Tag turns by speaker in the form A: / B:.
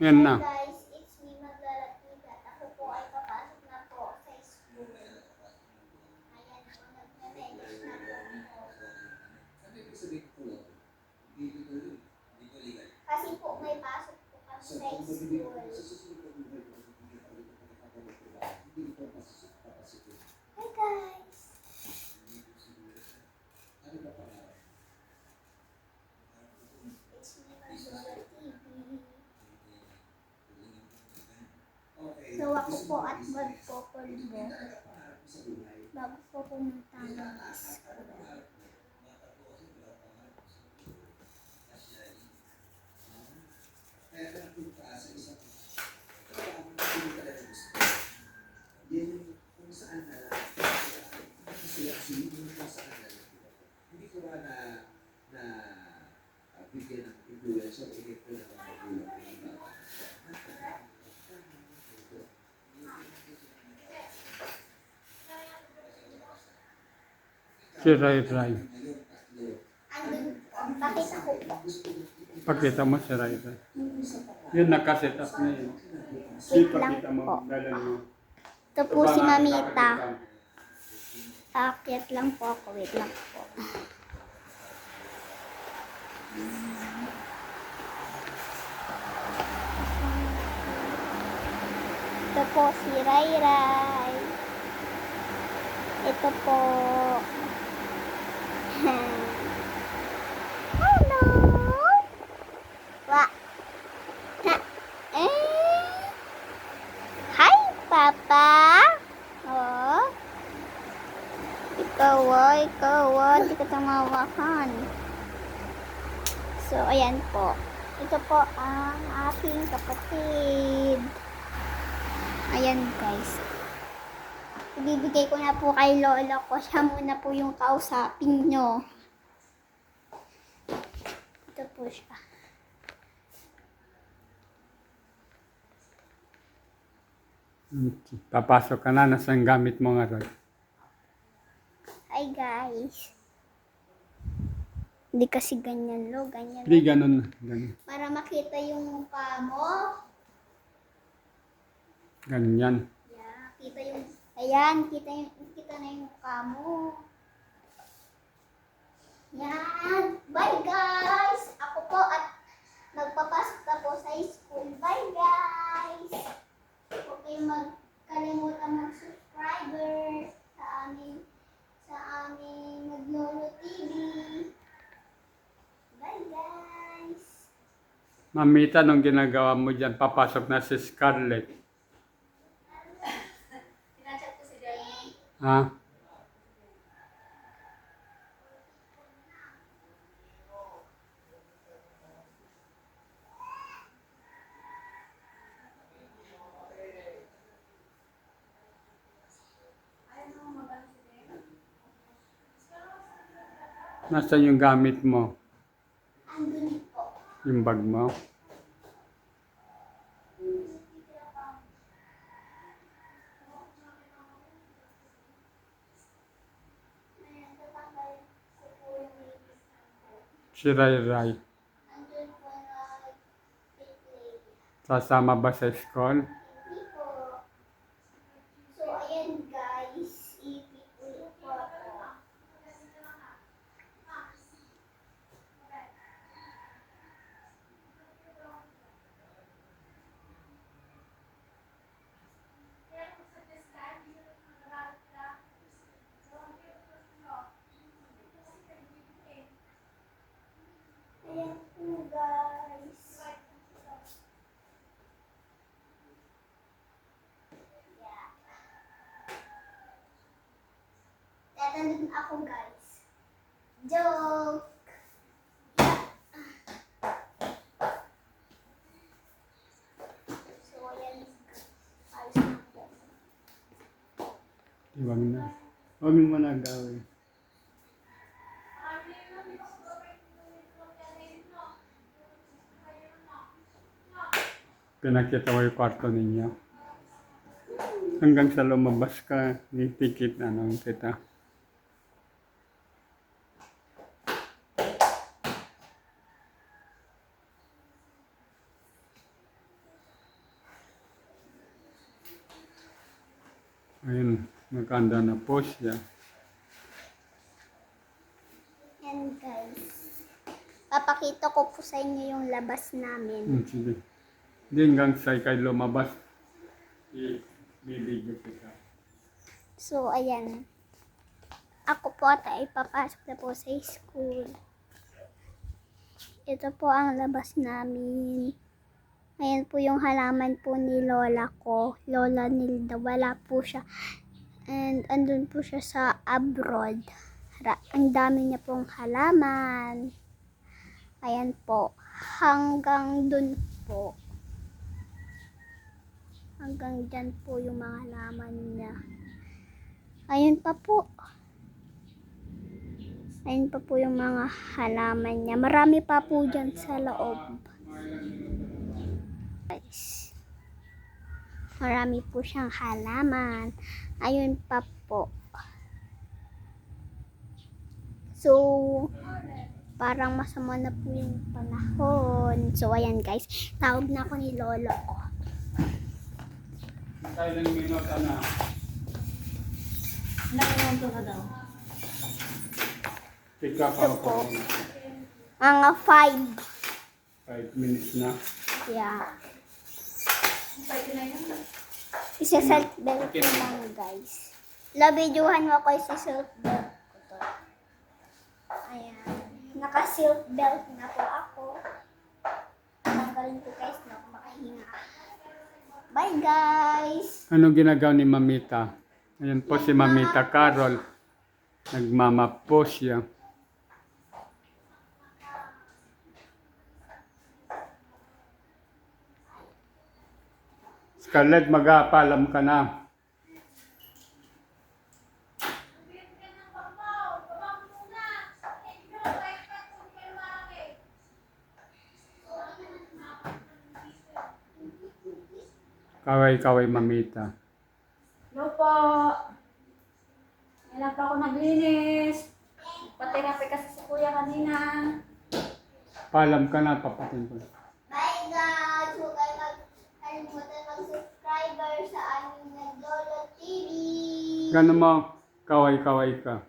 A: Yan
B: Hi
A: na.
B: guys, it's me Maglalakita. Ako po ay papasok na po sa school. Ayan po, nagme-message na po ako. Kasi po may pasok po kami sa school. Hi guys! It's me Maglola TV. So ako po at magpopolvo bago po pumunta ng school.
C: Hindi ko ba na bigyan ng influencer o ito na magulang ng bata.
A: Si Ray Ray.
B: Andun po, pakita ko po.
A: Pakita mo si Ray Ray. Yun, nakaset up na yun.
B: Wait lang
A: Pakita
B: po.
A: mo, dalan mo.
B: Ito po si Mamita. Aakyat lang po ako. Wait lang po. Ito po si Ray Ray. Ito po. Hello. Wa. Ha. Hi, Papa. Oh. Ikaw, hindi ka tamawakan. So, ayan po. Ito po ang aking kapatid. Ayan, guys. Ibibigay ko na po kay Lola ko. Siya muna po yung kausapin nyo. Ito po siya.
A: Papasok ka na, nasaan gamit mo nga Ray?
B: Hi, guys. Hindi kasi ganyan, lo. Ganyan.
A: Hindi, ganun na. Ganun.
B: Para makita yung mukha mo.
A: Ganyan.
B: Yeah, kita yung... Ayan, kita na yung mukha mo. Yan. Bye, guys! Ako po at magpapasok na po sa school. Bye, guys! Huwag kayong magkalimutan mag-subscriber sa aming Maglolo TV. Bye, guys!
A: Mamita, nung ginagawa mo dyan, papasok na si Scarlett.
B: Pinachat ko si Danny.
A: Ha? Nasaan yung gamit mo?
B: Andun po.
A: Yung bag mo?
B: Ayan, tatanggal ko po yung ladies number.
A: Si Ray Ray.
B: Andun po na pink lady.
A: Sasama ba sa school?
B: Hindi po. So, ayan guys. Ipipuli po ako. Ayan po guys. Yeah. Tatanong ako guys. Joke! So, ayan. Ayos na po.
A: Huwag na. Huwag mo na gawin. Pinakita mo yung kwarto ninyo. Hanggang sa lumabas ka, titikit na nung kita. Ayun, maganda na po siya.
B: Yan guys. Papakita ko po sa inyo yung labas namin.
A: Sige. Hindi hanggang sa ikay lumabas. I-video kita.
B: So, ayan. Ako po at ay papasok na po sa school. Ito po ang labas namin. Ayan po yung halaman po ni lola ko. Lola Nilda. Wala po siya. And andun po siya sa abroad. Ang dami niya pong halaman. Ayan po. Hanggang dun po. Hanggang dyan po yung mga halaman niya. Ayun pa po. Ayun pa po yung mga halaman niya. Marami pa po dyan sa loob. Guys. Marami po siyang halaman. Ayun pa po. So, parang masama na po yung panahon. So, ayan guys. Tawag na ako ni lolo ko.
A: Ilang minuto na.
D: Nakakunto ka daw.
A: Tika pa
B: Ito
A: ako.
B: po. Mga
A: 5 minutes na.
B: 5. Yeah. Isa-self-belt ko lang guys. Labidyohan mo ako sa self-belt ko to. Ayan. Naka-self-belt na po ako. Tanggalin ko guys na ako makahinga. Bye guys!
A: Ano ginagawa ni Mamita? Ayan po si Mamita Carol. Nagmamap po siya. Scarlett, mag-aapalam ka na. Kaway-kaway Mamita.
D: Hello po. Kailan pa ako naglinis. Pati-rapi kasi sa kuya kanina.
A: Palam ka na, papatin ko.
B: Bye guys! Huwag kayo mag-kalimutan mag-subscriber sa aming Naglolo TV.
A: Gano'n mo, kaway-kaway ka.